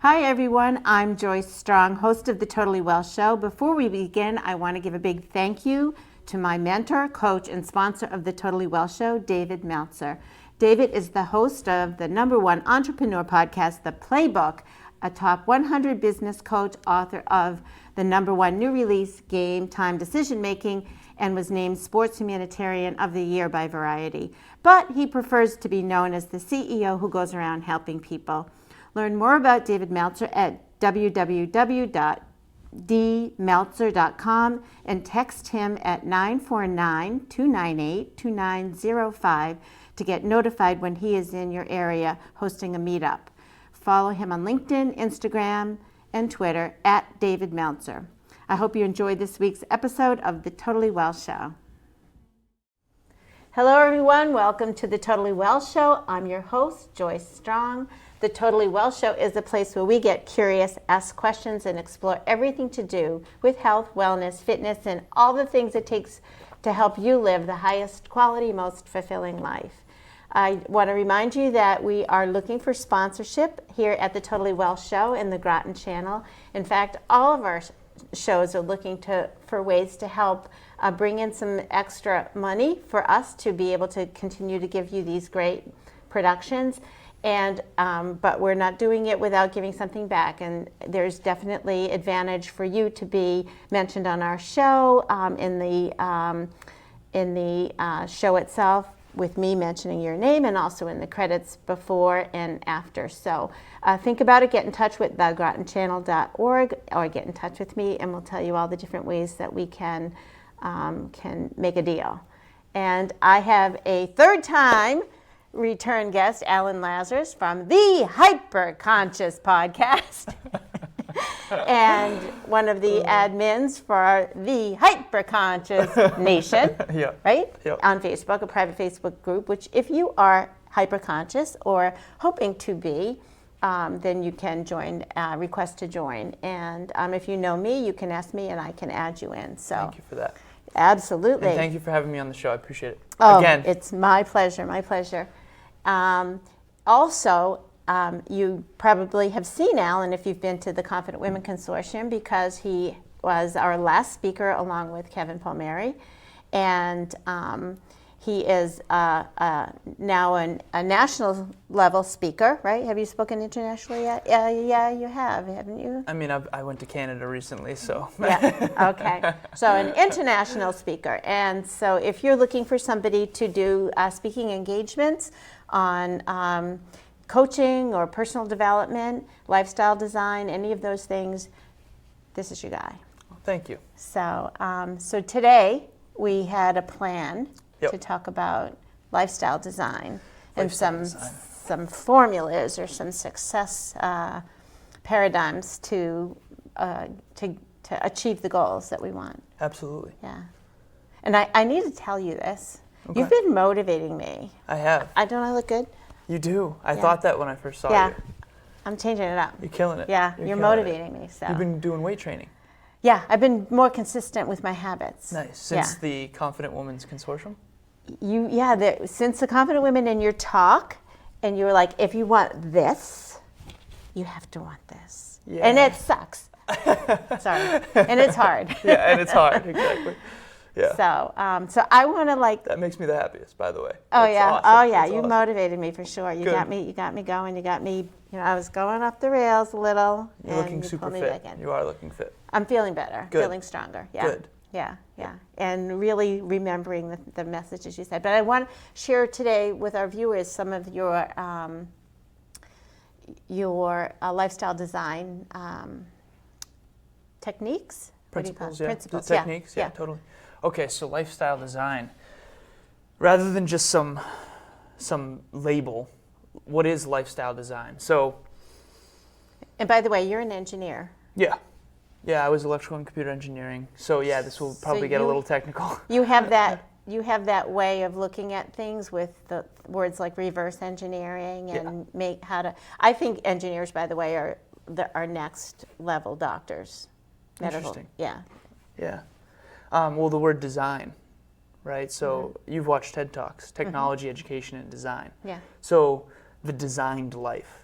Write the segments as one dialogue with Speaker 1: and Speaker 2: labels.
Speaker 1: Hi everyone, I'm Joyce Strong, host of the Totally Well Show. Before we begin, I want to give a big thank you to my mentor, coach, and sponsor of the Totally Well Show, David Meltzer. David is the host of the #1 entrepreneur podcast, The Playbook, a top 100 business coach, author of the #1 new release, Game Time Decision Making, and was named Sports Humanitarian of the Year by Variety. But he prefers to be known as the CEO who goes around helping people. Learn more about David Meltzer at www.dmeltzer.com and text him at 949-298-2905 to get notified when he is in your area hosting a meetup. Follow him on LinkedIn, Instagram, and Twitter at David Meltzer. I hope you enjoyed this week's episode of the Totally Well Show. Hello everyone, welcome to the Totally Well Show. I'm your host, Joyce Strong. The Totally Well Show is a place where we get curious, ask questions, and explore everything to do with health, wellness, fitness, and all the things it takes to help you live the highest quality, most fulfilling life. I want to remind you that we are looking for sponsorship here at the Totally Well Show in the Groton Channel. In fact, all of our shows are looking for ways to help bring in some extra money for us to be able to continue to give you these great productions. And but we're not doing it without giving something back, and there's definitely advantage for you to be mentioned on our show in the show itself, with me mentioning your name, and also in the credits before and after. So think about it. Get in touch with thegrotonchannel.org or get in touch with me, and we'll tell you all the different ways that we can make a deal. And I have a third time return guest, Alan Lazaros from the Hyper Conscious podcast and one of the admins for the Hyper Conscious Nation, right? Yep. On Facebook, a private Facebook group, which if you are hyper conscious or hoping to be, then you can join, request to join. And if you know me, you can ask me and I can add you in. So
Speaker 2: thank you for that.
Speaker 1: Absolutely.
Speaker 2: And thank you for having me on the show. I appreciate it.
Speaker 1: Oh,
Speaker 2: again.
Speaker 1: It's my pleasure, my pleasure. Also, you probably have seen Alan if you've been to the Confident Women Consortium, because he was our last speaker along with Kevin Palmieri, and he is now a national level speaker, right? Have you spoken internationally yet? Yeah, you have, haven't you?
Speaker 2: I mean, I went to Canada recently, so.
Speaker 1: Yeah, okay. So an international speaker. And so if you're looking for somebody to do speaking engagements on coaching or personal development, lifestyle design, any of those things, this is your guy.
Speaker 2: Well, thank you.
Speaker 1: So, so today we had a plan to talk about lifestyle design and some formulas or some success paradigms to achieve the goals that we want.
Speaker 2: Absolutely.
Speaker 1: Yeah. And I need to tell you this. Okay. You've been motivating me.
Speaker 2: I have.
Speaker 1: Don't I look good?
Speaker 2: You do. I thought that when I first saw you.
Speaker 1: Yeah. I'm changing it up.
Speaker 2: You're killing it.
Speaker 1: Yeah, you're motivating me. So.
Speaker 2: You've been doing weight training.
Speaker 1: Yeah, I've been more consistent with my habits.
Speaker 2: Nice. Since the Confident Women's Consortium?
Speaker 1: Since the Confident Women in your talk, and you were like, if you want this, you have to want this. Yeah. And it sucks. Sorry. And it's hard.
Speaker 2: Yeah, and it's hard, exactly. Yeah.
Speaker 1: So I want to
Speaker 2: That makes me the happiest, by the way.
Speaker 1: Oh,
Speaker 2: That's
Speaker 1: yeah.
Speaker 2: Awesome.
Speaker 1: Oh, yeah.
Speaker 2: That's
Speaker 1: You
Speaker 2: awesome.
Speaker 1: Motivated me for sure. You got me going. You got me, I was going off the rails a little.
Speaker 2: You're looking super fit. You are looking fit.
Speaker 1: I'm feeling better.
Speaker 2: Good.
Speaker 1: Feeling stronger. Yeah.
Speaker 2: Good.
Speaker 1: Yeah. And really remembering the messages you said. But I want to share today with our viewers some of your lifestyle design techniques.
Speaker 2: Principles,
Speaker 1: Principles,
Speaker 2: techniques, yeah, totally. Okay, so lifestyle design. Rather than just some label, what is lifestyle design? So. And
Speaker 1: by the way, you're an engineer.
Speaker 2: Yeah. Yeah, I was electrical and computer engineering. So yeah, this will probably get a little technical.
Speaker 1: You have that way of looking at things with the words like reverse engineering and I think engineers, by the way, are next level doctors.
Speaker 2: Interesting.
Speaker 1: Yeah.
Speaker 2: Yeah. Well, the word design, right? So you've watched TED Talks, technology, education, and design.
Speaker 1: Yeah.
Speaker 2: So the designed life.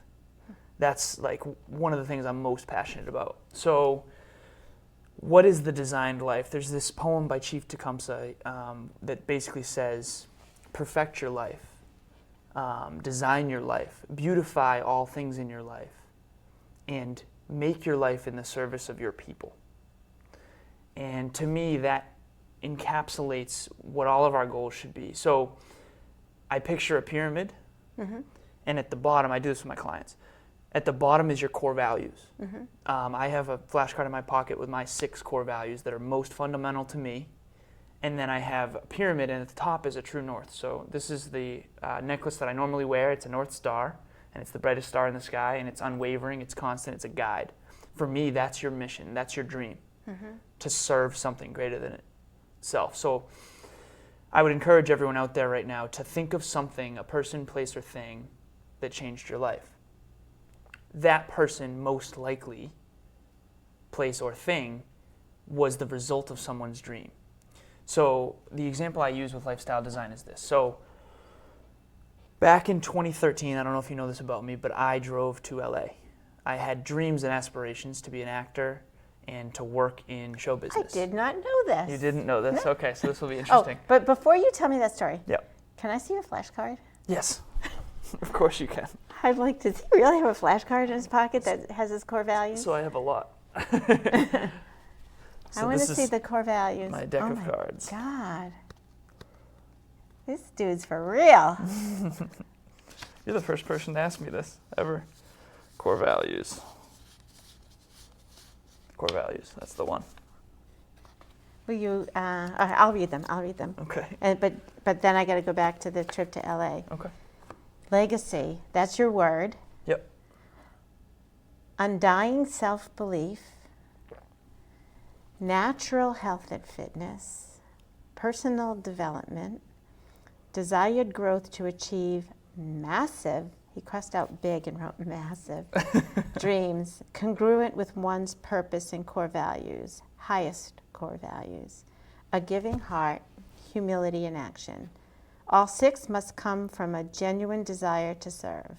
Speaker 2: That's like one of the things I'm most passionate about. So what is the designed life? There's this poem by Chief Tecumseh that basically says, perfect your life, design your life, beautify all things in your life, and make your life in the service of your people. And to me, that encapsulates what all of our goals should be. So I picture a pyramid, and at the bottom, I do this with my clients, at the bottom is your core values. I have a flashcard in my pocket with my 6 core values that are most fundamental to me. And then I have a pyramid, and at the top is a true north. So this is the necklace that I normally wear. It's a North Star, and it's the brightest star in the sky, and it's unwavering, it's constant, it's a guide. For me, that's your mission, that's your dream, to serve something greater than itself. So I would encourage everyone out there right now to think of something, a person, place, or thing that changed your life. That person, most likely, place, or thing, was the result of someone's dream. So the example I use with lifestyle design is this. So back in 2013, I don't know if you know this about me, but I drove to LA. I had dreams and aspirations to be an actor and to work in show business.
Speaker 1: I did not know this.
Speaker 2: You didn't know this?
Speaker 1: No.
Speaker 2: Okay, so this will be interesting.
Speaker 1: Oh, but before you tell me that story,
Speaker 2: Yep.
Speaker 1: can I see your flashcard?
Speaker 2: Yes, of course you can.
Speaker 1: I'd like to. Does he really have a flashcard in his pocket that has his core values?
Speaker 2: So I have a lot.
Speaker 1: I want to see the core values.
Speaker 2: My deck of cards.
Speaker 1: God. This dude's for real.
Speaker 2: You're the first person to ask me this ever. Core values. Core values, that's the one.
Speaker 1: Will you, I'll read them.
Speaker 2: Okay.
Speaker 1: But then I got to go back to the trip to LA.
Speaker 2: Okay.
Speaker 1: Legacy, that's your word.
Speaker 2: Yep.
Speaker 1: Undying self-belief. Natural health and fitness. Personal development. Desired growth to achieve massive, he crossed out big and wrote massive, dreams, congruent with one's purpose and core values, highest core values. A giving heart, humility and action. All 6 must come from a genuine desire to serve.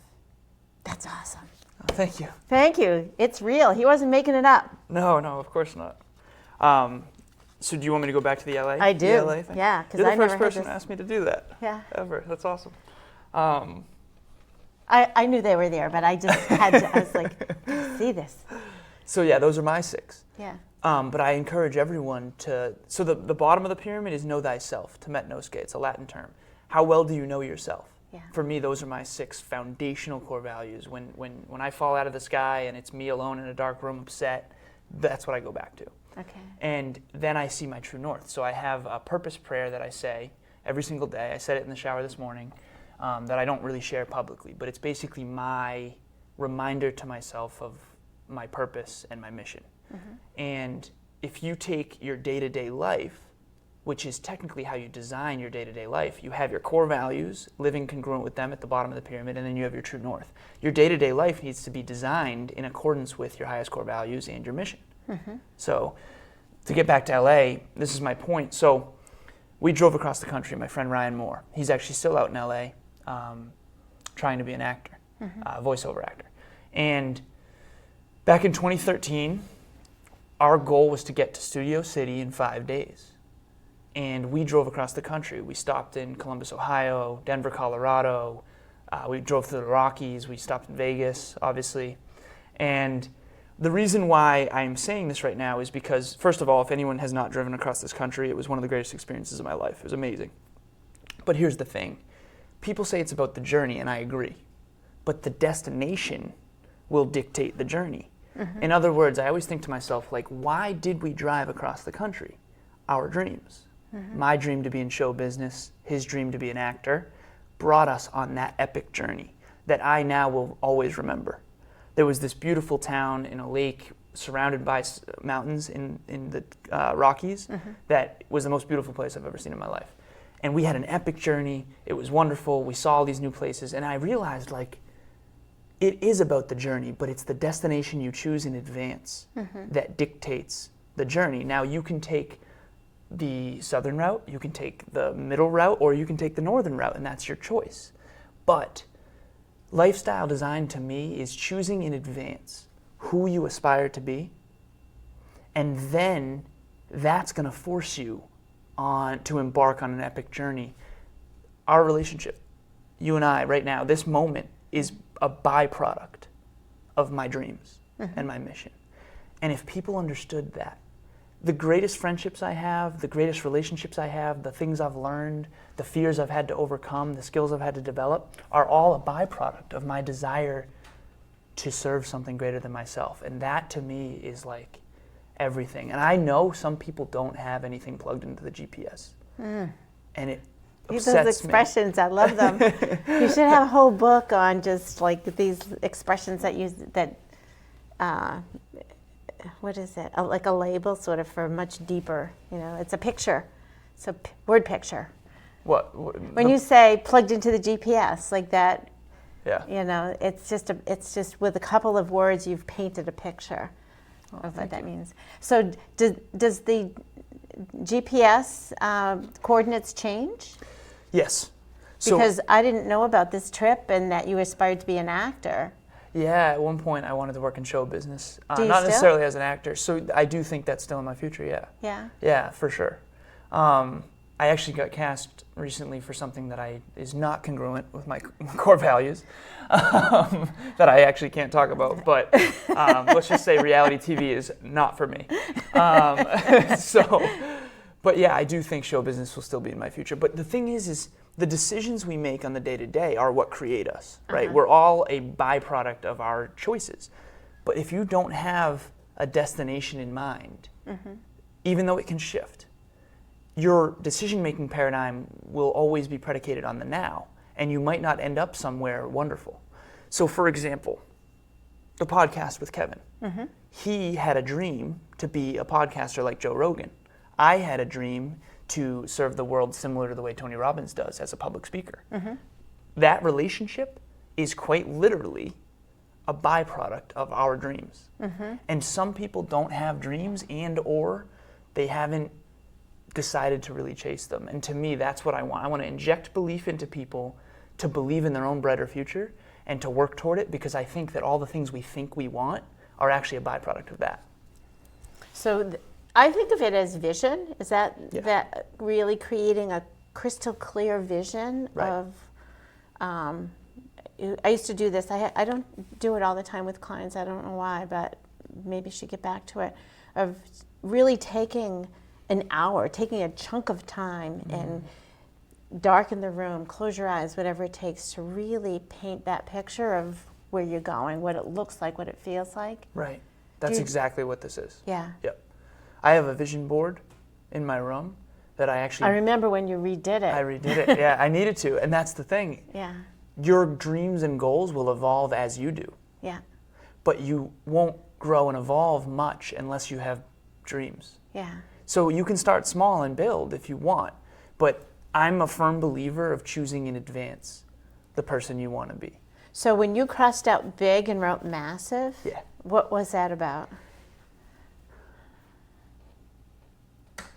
Speaker 1: That's awesome.
Speaker 2: Oh, thank you.
Speaker 1: Thank you. It's real. He wasn't making it up.
Speaker 2: No, of course not. So do you want me to go back to the LA?
Speaker 1: I do.
Speaker 2: The LA thing?
Speaker 1: Yeah, because
Speaker 2: You're
Speaker 1: I
Speaker 2: the
Speaker 1: never
Speaker 2: first
Speaker 1: had
Speaker 2: person
Speaker 1: this.
Speaker 2: to ask me to do that.
Speaker 1: Yeah.
Speaker 2: Ever. That's awesome.
Speaker 1: I knew they were there, but I just had to. I was like, see this.
Speaker 2: So yeah, those are my 6.
Speaker 1: Yeah.
Speaker 2: But I encourage everyone to. So the bottom of the pyramid is know thyself. To metnosce, it's a Latin term. How well do you know yourself?
Speaker 1: Yeah.
Speaker 2: For me, those are my 6 foundational core values. When I fall out of the sky and it's me alone in a dark room upset, that's what I go back to.
Speaker 1: Okay.
Speaker 2: And then I see my true north. So I have a purpose prayer that I say every single day. I said it in the shower this morning that I don't really share publicly, but it's basically my reminder to myself of my purpose and my mission. And if you take your day-to-day life, which is technically how you design your day-to-day life, you have your core values, living congruent with them at the bottom of the pyramid, and then you have your true north. Your day-to-day life needs to be designed in accordance with your highest core values and your mission. So to get back to LA, this is my point. So we drove across the country, my friend Ryan Moore. He's actually still out in LA trying to be an actor, voiceover actor. And back in 2013, our goal was to get to Studio City in 5 days. And we drove across the country. We stopped in Columbus, Ohio, Denver, Colorado. We drove through the Rockies. We stopped in Vegas, obviously. And the reason why I'm saying this right now is because, first of all, if anyone has not driven across this country, it was one of the greatest experiences of my life. It was amazing. But here's the thing. People say it's about the journey, and I agree. But the destination will dictate the journey. In other words, I always think to myself, like, why did we drive across the country? Our dreams. My dream to be in show business, his dream to be an actor, brought us on that epic journey that I now will always remember. There was this beautiful town in a lake surrounded by mountains in the Rockies that was the most beautiful place I've ever seen in my life. And we had an epic journey. It was wonderful. We saw all these new places. And I realized, like, it is about the journey, but it's the destination you choose in advance that dictates the journey. Now, you can take the southern route, you can take the middle route, or you can take the northern route, and that's your choice. But Lifestyle design to me is choosing in advance who you aspire to be, and then that's going to force you on to embark on an epic journey. Our relationship, you and I right now, this moment is a byproduct of my dreams and my mission. And if people understood that, the greatest friendships I have, the greatest relationships I have, the things I've learned, the fears I've had to overcome, the skills I've had to develop, are all a byproduct of my desire to serve something greater than myself. And that to me is like everything. And I know some people don't have anything plugged into the GPS. And it upsets
Speaker 1: Those expressions, I love them. You should have a whole book on just like these expressions that use that. What is it? Like a label, sort of, for much deeper. You know, it's a picture. It's a word picture.
Speaker 2: What
Speaker 1: when you say plugged into the GPS, like that.
Speaker 2: Yeah.
Speaker 1: You know, it's just with a couple of words you've painted a picture of what that means. So does the GPS coordinates change?
Speaker 2: Yes.
Speaker 1: Because I didn't know about this trip and that you aspired to be an actor.
Speaker 2: Yeah, at one point I wanted to work in show business.
Speaker 1: Do you
Speaker 2: not
Speaker 1: still?
Speaker 2: necessarily as an actor. So I do think that's still in my future, yeah.
Speaker 1: Yeah.
Speaker 2: Yeah, for sure. I actually got cast recently for something that is not congruent with my core values that I actually can't talk about. But let's just say reality TV is not for me. But yeah, I do think show business will still be in my future. But the thing is the decisions we make on the day-to-day are what create us, right? We're all a byproduct of our choices. But if you don't have a destination in mind, even though it can shift, your decision-making paradigm will always be predicated on the now, and you might not end up somewhere wonderful. So for example, the podcast with Kevin, he had a dream to be a podcaster like Joe Rogan. I had a dream to serve the world similar to the way Tony Robbins does as a public speaker. That relationship is quite literally a byproduct of our dreams. And some people don't have dreams or they haven't decided to really chase them. And to me, that's what I want. I want to inject belief into people to believe in their own brighter future and to work toward it, because I think that all the things we think we want are actually a byproduct of that.
Speaker 1: So I think of it as vision. Is that
Speaker 2: Yeah.
Speaker 1: that really creating a crystal clear vision
Speaker 2: Right.
Speaker 1: of? I used to do this. I don't do it all the time with clients. I don't know why, but maybe should get back to it. Of really taking an hour, taking a chunk of time, and darken the room, close your eyes, whatever it takes to really paint that picture of where you're going, what it looks like, what it feels like.
Speaker 2: Right. That's exactly what this is.
Speaker 1: Yeah.
Speaker 2: Yep. I have a vision board in my room that I actually...
Speaker 1: I remember when you redid it.
Speaker 2: I redid it. Yeah, I needed to. And that's the thing.
Speaker 1: Yeah.
Speaker 2: Your dreams and goals will evolve as you do.
Speaker 1: Yeah.
Speaker 2: But you won't grow and evolve much unless you have dreams.
Speaker 1: Yeah.
Speaker 2: So you can start small and build if you want. But I'm a firm believer of choosing in advance the person you want to be.
Speaker 1: So when you crossed out big and wrote massive,
Speaker 2: Yeah.
Speaker 1: what was that about?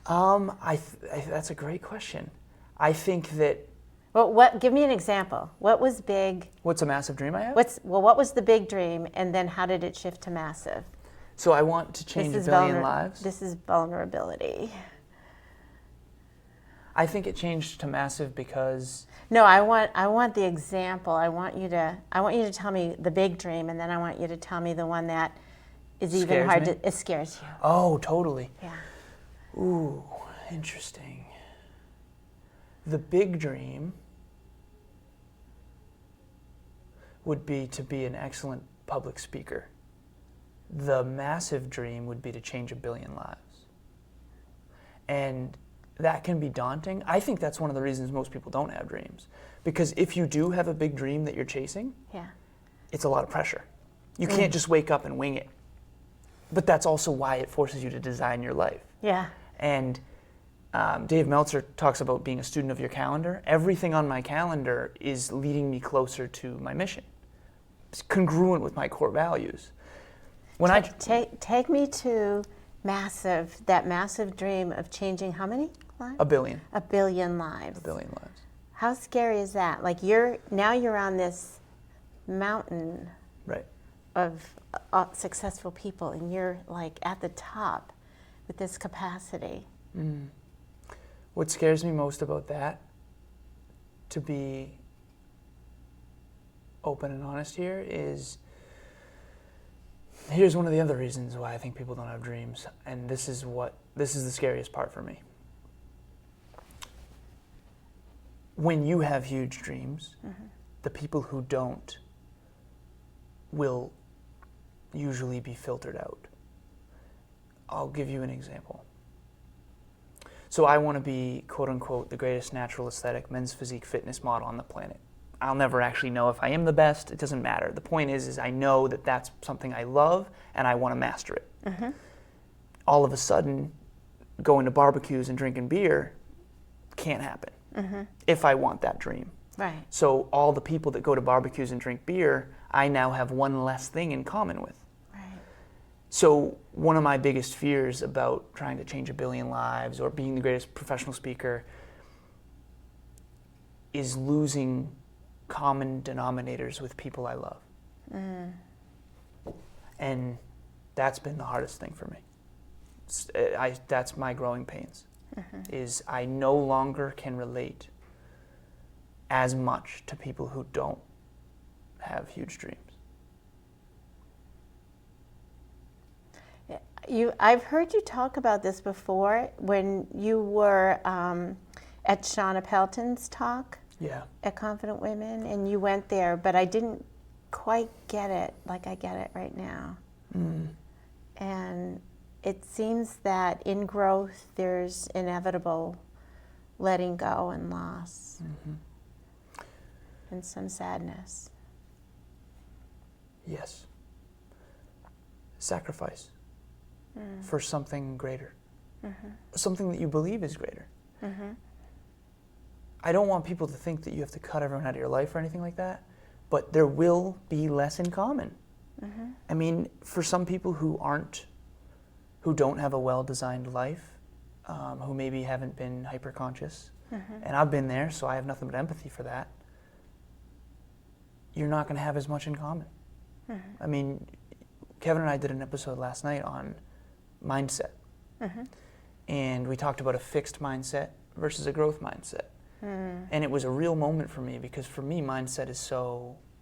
Speaker 2: That's a great question. I think that...
Speaker 1: Well, give me an example. What was big?
Speaker 2: What's a massive dream I have?
Speaker 1: What was the big dream, and then how did it shift to massive?
Speaker 2: So I want to change a billion lives.
Speaker 1: This is vulnerability.
Speaker 2: I think it changed to massive because...
Speaker 1: No, I want the example. I want you to tell me the big dream, and then I want you to tell me the one that is even
Speaker 2: Scares
Speaker 1: hard
Speaker 2: me?
Speaker 1: to... It scares you.
Speaker 2: Oh, totally.
Speaker 1: Yeah.
Speaker 2: Ooh, interesting. The big dream would be to be an excellent public speaker. The massive dream would be to change 1 billion lives. And that can be daunting. I think that's one of the reasons most people don't have dreams. Because if you do have a big dream that you're chasing,
Speaker 1: Yeah.
Speaker 2: it's a lot of pressure. You can't just wake up and wing it. But that's also why it forces you to design your life.
Speaker 1: Yeah.
Speaker 2: And Dave Meltzer talks about being a student of your calendar. Everything on my calendar is leading me closer to my mission. It's congruent with my core values. When
Speaker 1: Take me to that massive dream of changing how many lives?
Speaker 2: 1 billion.
Speaker 1: 1 billion lives.
Speaker 2: 1 billion lives.
Speaker 1: How scary is that? Like you're on this mountain
Speaker 2: Right.
Speaker 1: of successful people, and you're like at the top with this capacity.
Speaker 2: What scares me most about that, to be open and honest here, is here's one of the other reasons why I think people don't have dreams, and this is the scariest part for me. When you have huge dreams, the people who don't will usually be filtered out. I'll give you an example. So I want to be, quote unquote, the greatest natural aesthetic men's physique fitness model on the planet. I'll never actually know if I am the best. It doesn't matter. The point is I know that that's something I love and I want to master it. All of a sudden, going to barbecues and drinking beer can't happen if I want that dream.
Speaker 1: Right.
Speaker 2: So all the people that go to barbecues and drink beer, I now have one less thing in common with. So one of my biggest fears about trying to change 1 billion lives or being the greatest professional speaker is losing common denominators with people I love. And that's been the hardest thing for me. That's my growing pains, is I no longer can relate as much to people who don't have huge dreams.
Speaker 1: I've heard you talk about this before when you were at Shauna Pelton's talk at Confident Women, and you went there, but I didn't quite get it like I get it right now. And it seems that in growth there's inevitable letting go and loss and some sadness.
Speaker 2: Yes. Sacrifice. For something greater, something that you believe is greater. I don't want people to think that you have to cut everyone out of your life or anything like that, but there will be less in common. I mean, for some people who don't have a well-designed life, who maybe haven't been hyper-conscious, and I've been there, so I have nothing but empathy for that, you're not going to have as much in common. I mean, Kevin and I did an episode last night on mindset. And we talked about a fixed mindset versus a growth mindset. And it was a real moment for me, because for me, mindset is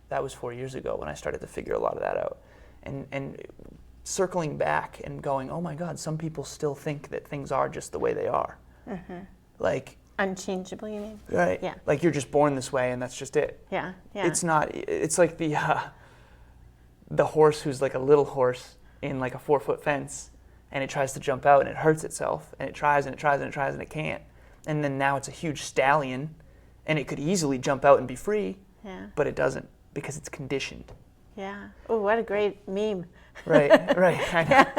Speaker 2: that was 4 years ago when I started to figure a lot of that out. And circling back and going, oh my God, some people still think that things are just the way they are. Like,
Speaker 1: unchangeable, you mean?
Speaker 2: Right.
Speaker 1: Yeah.
Speaker 2: Like you're just born this way and that's just it.
Speaker 1: Yeah.
Speaker 2: It's not, it's like the horse who's like a little horse in like a 4-foot fence, and it tries to jump out and it hurts itself, and it tries and it tries and it tries and it can't. And then now it's a huge stallion, and it could easily jump out and be free, but it doesn't, because it's conditioned.
Speaker 1: Yeah. Oh, what a great meme.
Speaker 2: Right. I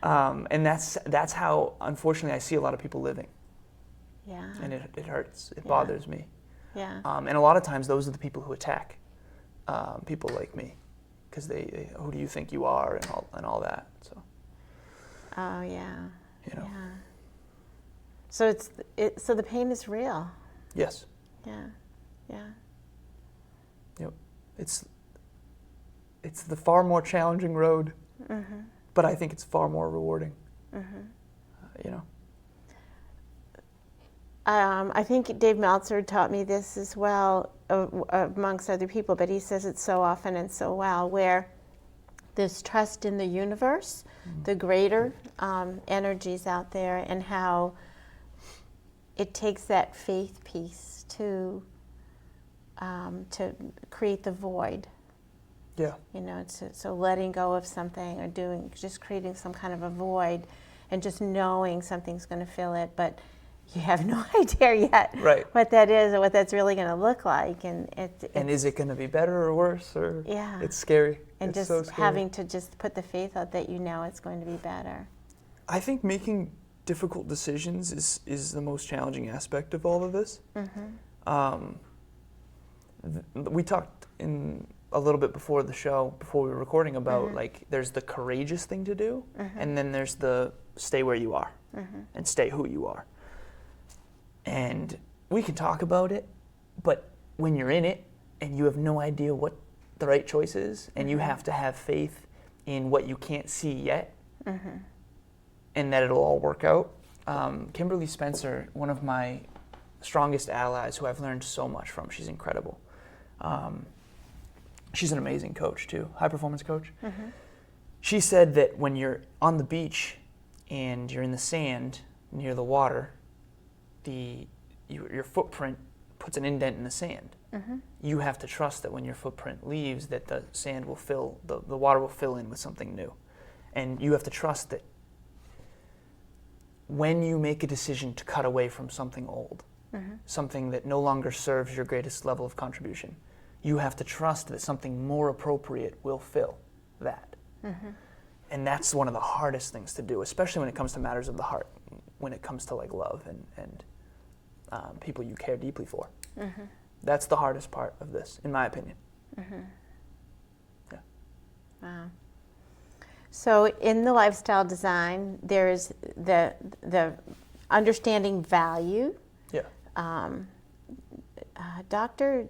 Speaker 2: know. And that's how, unfortunately, I see a lot of people living.
Speaker 1: Yeah.
Speaker 2: And it hurts. It bothers me.
Speaker 1: Yeah.
Speaker 2: And a lot of times those are the people who attack people like me, because they who do you think you are, and all that. So.
Speaker 1: Oh yeah.
Speaker 2: You know.
Speaker 1: Yeah. So so the pain is real.
Speaker 2: Yes.
Speaker 1: Yeah.
Speaker 2: Yep. It's the far more challenging road, but I think it's far more rewarding. You know.
Speaker 1: I think Dave Meltzer taught me this as well, amongst other people, but he says it so often and so well, where there's trust in the universe, the greater energies out there, and how it takes that faith piece to create the void.
Speaker 2: Yeah.
Speaker 1: You know, so letting go of something or just creating some kind of a void, and just knowing something's going to fill it, but you have no idea yet what that is or what that's really going to look like. And
Speaker 2: is it going to be better or worse? Or
Speaker 1: yeah.
Speaker 2: It's scary.
Speaker 1: And
Speaker 2: it's
Speaker 1: just
Speaker 2: so scary.
Speaker 1: having to just put the faith out that you know it's going to be better.
Speaker 2: I think making difficult decisions is the most challenging aspect of all of this. We talked in a little bit before the show, before we were recording, about like there's the courageous thing to do, and then there's the stay where you are and stay who you are. And we can talk about it, but when you're in it and you have no idea what the right choices, and you have to have faith in what you can't see yet, and that it'll all work out. Kimberly Spencer, one of my strongest allies who I've learned so much from, she's incredible. She's an amazing coach too, high performance coach. She said that when you're on the beach and you're in the sand near the water, your footprint puts an indent in the sand. You have to trust that when your footprint leaves, that the sand will fill, the water will fill in with something new. And you have to trust that when you make a decision to cut away from something old, something that no longer serves your greatest level of contribution, you have to trust that something more appropriate will fill that. And that's one of the hardest things to do, especially when it comes to matters of the heart, when it comes to like love and people you care deeply for. That's the hardest part of this, in my opinion. Yeah.
Speaker 1: Wow. So in the lifestyle design, there's the understanding value.
Speaker 2: Yeah.
Speaker 1: Dr.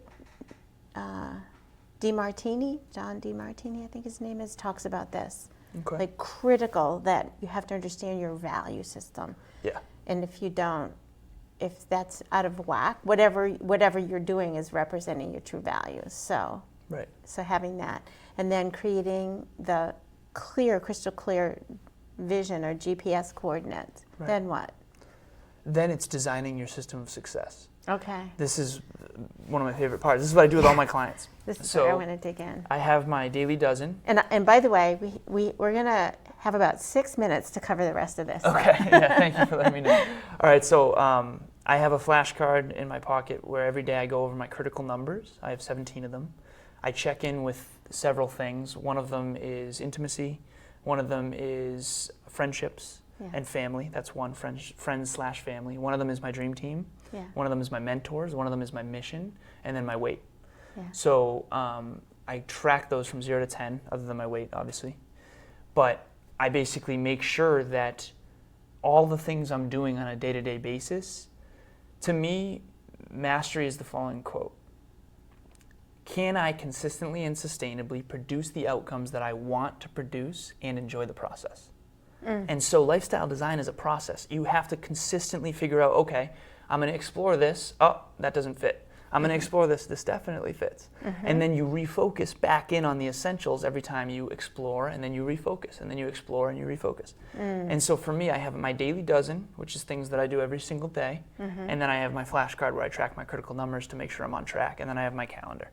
Speaker 1: DeMartini, John DeMartini, I think his name is, talks about this.
Speaker 2: Okay.
Speaker 1: Like critical that you have to understand your value system.
Speaker 2: Yeah.
Speaker 1: And if you don't, if that's out of whack, whatever you're doing is representing your true values. So,
Speaker 2: Right.
Speaker 1: so having that, and then creating the crystal clear vision or GPS coordinates.
Speaker 2: Right.
Speaker 1: Then what?
Speaker 2: Then it's designing your system of success.
Speaker 1: Okay.
Speaker 2: This is one of my favorite parts. This is what I do with all my clients.
Speaker 1: This is
Speaker 2: So,
Speaker 1: where I want to dig in.
Speaker 2: I have my daily dozen.
Speaker 1: And by the way, we're going to have about 6 minutes to cover the rest of this.
Speaker 2: Okay, yeah, thank you for letting me know. All right, so I have a flashcard in my pocket where every day I go over my critical numbers. I have 17 of them. I check in with several things. One of them is intimacy. One of them is friendships and family. That's one, friends/family. One of them is my dream team.
Speaker 1: Yeah.
Speaker 2: One of them is my mentors. One of them is my mission. And then my weight.
Speaker 1: Yeah.
Speaker 2: So I track those from 0 to 10, other than my weight, obviously. But I basically make sure that all the things I'm doing on a day-to-day basis, to me, mastery is the following quote. Can I consistently and sustainably produce the outcomes that I want to produce and enjoy the process? And so lifestyle design is a process. You have to consistently figure out, okay, I'm going to explore this. Oh, that doesn't fit. I'm going to explore this. This definitely fits. And then you refocus back in on the essentials every time you explore, and then you refocus, and then you explore and you refocus. And so for me, I have my daily dozen, which is things that I do every single day. And then I have my flashcard where I track my critical numbers to make sure I'm on track. And then I have my calendar.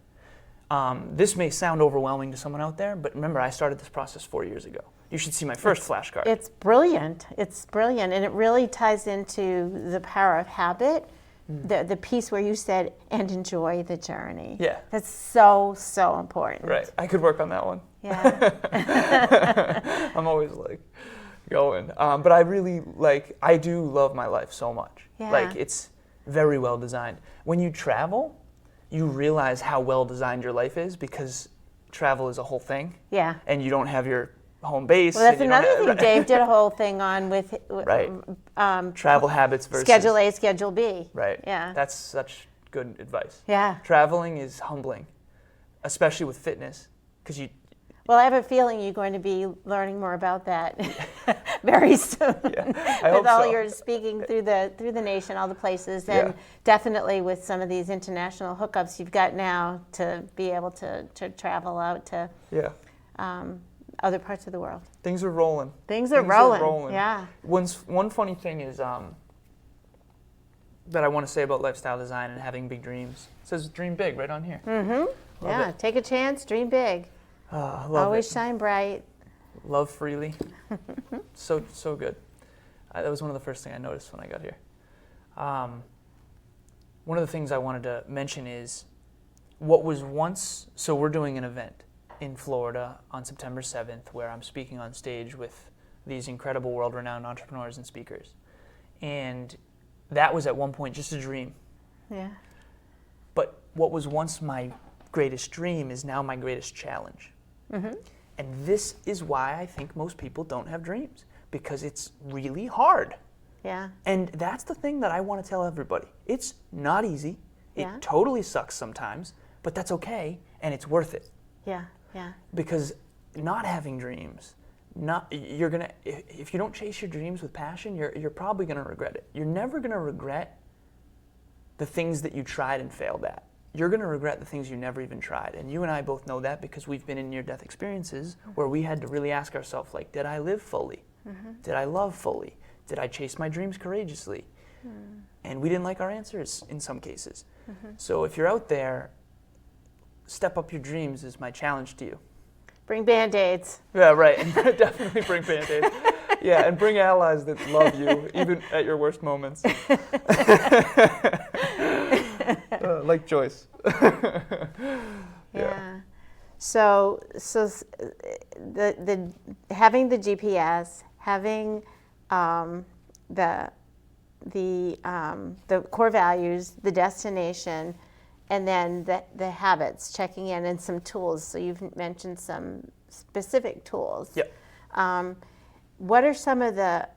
Speaker 2: This may sound overwhelming to someone out there, but remember, I started this process 4 years ago. You should see my first flashcard.
Speaker 1: It's brilliant. It's brilliant. And it really ties into the power of habit, the piece where you said, and enjoy the journey.
Speaker 2: Yeah.
Speaker 1: That's so, so important.
Speaker 2: Right. I could work on that one.
Speaker 1: Yeah.
Speaker 2: I'm always like going. But I really I do love my life so much.
Speaker 1: Yeah.
Speaker 2: Like, it's very well designed. When you travel, you realize how well designed your life is, because travel is a whole thing.
Speaker 1: Yeah.
Speaker 2: And you don't have your home base.
Speaker 1: Well, that's
Speaker 2: and you don't
Speaker 1: another thing Dave did a whole thing on with
Speaker 2: Right. Travel habits versus
Speaker 1: Schedule A, Schedule B.
Speaker 2: Right.
Speaker 1: Yeah.
Speaker 2: That's such good advice.
Speaker 1: Yeah.
Speaker 2: Traveling is humbling, especially with fitness, because you.
Speaker 1: Well, I have a feeling you're going to be learning more about that very soon.
Speaker 2: Yeah, I
Speaker 1: with
Speaker 2: hope
Speaker 1: all
Speaker 2: so.
Speaker 1: your speaking through the nation, all the places, and definitely with some of these international hookups you've got now to be able to travel out to other parts of the world.
Speaker 2: Things are rolling.
Speaker 1: Things are rolling. Yeah.
Speaker 2: One funny thing is that I want to say about lifestyle design and having big dreams. It says dream big right on here.
Speaker 1: Mm-hmm. Yeah.
Speaker 2: it.
Speaker 1: Take a chance. Dream big.
Speaker 2: I love
Speaker 1: Always
Speaker 2: it.
Speaker 1: shine bright.
Speaker 2: Love freely. so good. That was one of the first things I noticed when I got here. One of the things I wanted to mention is what was once. So we're doing an event in Florida on September 7th where I'm speaking on stage with these incredible world-renowned entrepreneurs and speakers. And that was at one point just a dream.
Speaker 1: Yeah.
Speaker 2: But what was once my greatest dream is now my greatest challenge. And this is why I think most people don't have dreams, because it's really hard.
Speaker 1: Yeah.
Speaker 2: And that's the thing that I want to tell everybody. It's not easy. It
Speaker 1: Yeah.
Speaker 2: totally sucks sometimes, but that's okay, and it's worth it.
Speaker 1: Yeah, yeah.
Speaker 2: Because not having dreams, if you don't chase your dreams with passion, you're probably gonna regret it. You're never gonna regret the things that you tried and failed at. You're gonna regret the things you never even tried. And you and I both know that because we've been in near-death experiences where we had to really ask ourselves, like, did I live fully? Did I love fully? Did I chase my dreams courageously? And we didn't like our answers in some cases. So if you're out there, step up your dreams is my challenge to you.
Speaker 1: Bring Band-Aids.
Speaker 2: Yeah, right. And definitely bring Band-Aids. Yeah, and bring allies that love you, even at your worst moments. Like Joyce.
Speaker 1: Yeah. So the having the GPS, having the core values, the destination, and then the habits, checking in, and some tools. So you've mentioned some specific tools.
Speaker 2: Yep.
Speaker 1: What are some of the,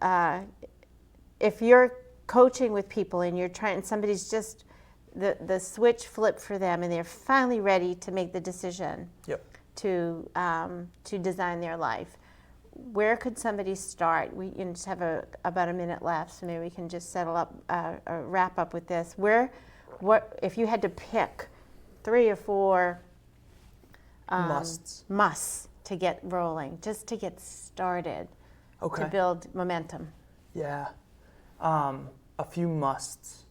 Speaker 1: if you're coaching with people and you're trying, somebody's just, the switch flipped for them and they're finally ready to make the decision
Speaker 2: Yep.
Speaker 1: to design their life, where could somebody start? We just have about a minute left, so maybe we can just settle up, wrap up with this. What if you had to pick 3 or 4 musts to get rolling, just to get started, to build momentum?
Speaker 2: Yeah. A few musts.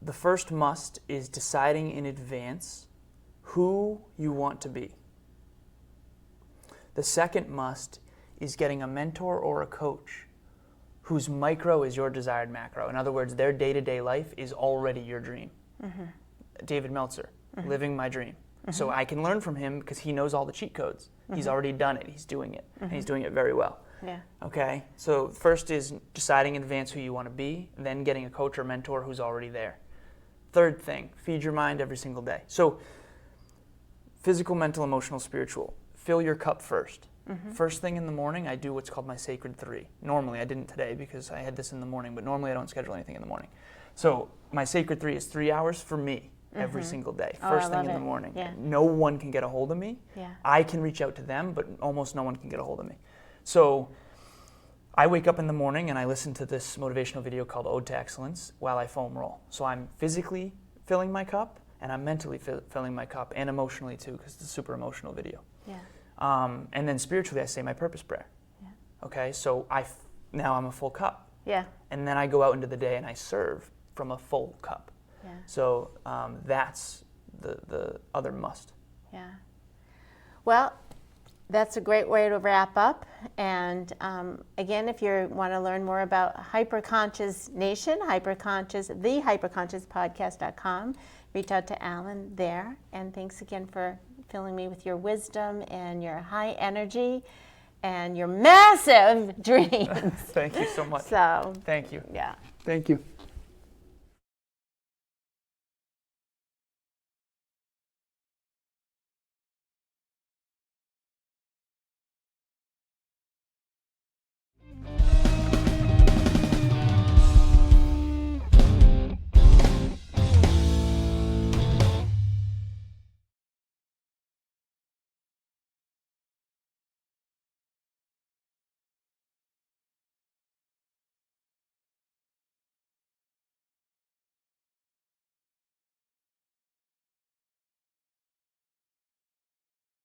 Speaker 2: The first must is deciding in advance who you want to be. The second must is getting a mentor or a coach whose micro is your desired macro. In other words, their day-to-day life is already your dream. David Meltzer, living my dream. So I can learn from him because he knows all the cheat codes. He's already done it. He's doing it. And he's doing it very well.
Speaker 1: Yeah.
Speaker 2: Okay? So first is deciding in advance who you want to be, then getting a coach or mentor who's already there. Third thing, feed your mind every single day. So physical, mental, emotional, spiritual. Fill your cup first. First thing in the morning, I do what's called my sacred 3. Normally, I didn't today because I had this in the morning, but normally I don't schedule anything in the morning. So my sacred 3 is 3 hours for me every single day, first thing in the morning.
Speaker 1: Yeah.
Speaker 2: No one can get a hold of me.
Speaker 1: Yeah.
Speaker 2: I can reach out to them, but almost no one can get a hold of me. So I wake up in the morning and I listen to this motivational video called Ode to Excellence while I foam roll. So I'm physically filling my cup and I'm mentally filling my cup, and emotionally too, because it's a super emotional video.
Speaker 1: Yeah.
Speaker 2: And then spiritually, I say my purpose prayer.
Speaker 1: Yeah.
Speaker 2: Okay, so now I'm a full cup.
Speaker 1: Yeah.
Speaker 2: And then I go out into the day and I serve from a full cup.
Speaker 1: Yeah.
Speaker 2: So that's the other must.
Speaker 1: Yeah. Well, that's a great way to wrap up. And again, if you want to learn more about Hyperconscious Nation, thehyperconsciouspodcast.com, reach out to Alan there. And thanks again for filling me with your wisdom and your high energy and your massive dreams.
Speaker 2: Thank you so much.
Speaker 1: So,
Speaker 2: Thank you.
Speaker 1: yeah.
Speaker 2: Thank you.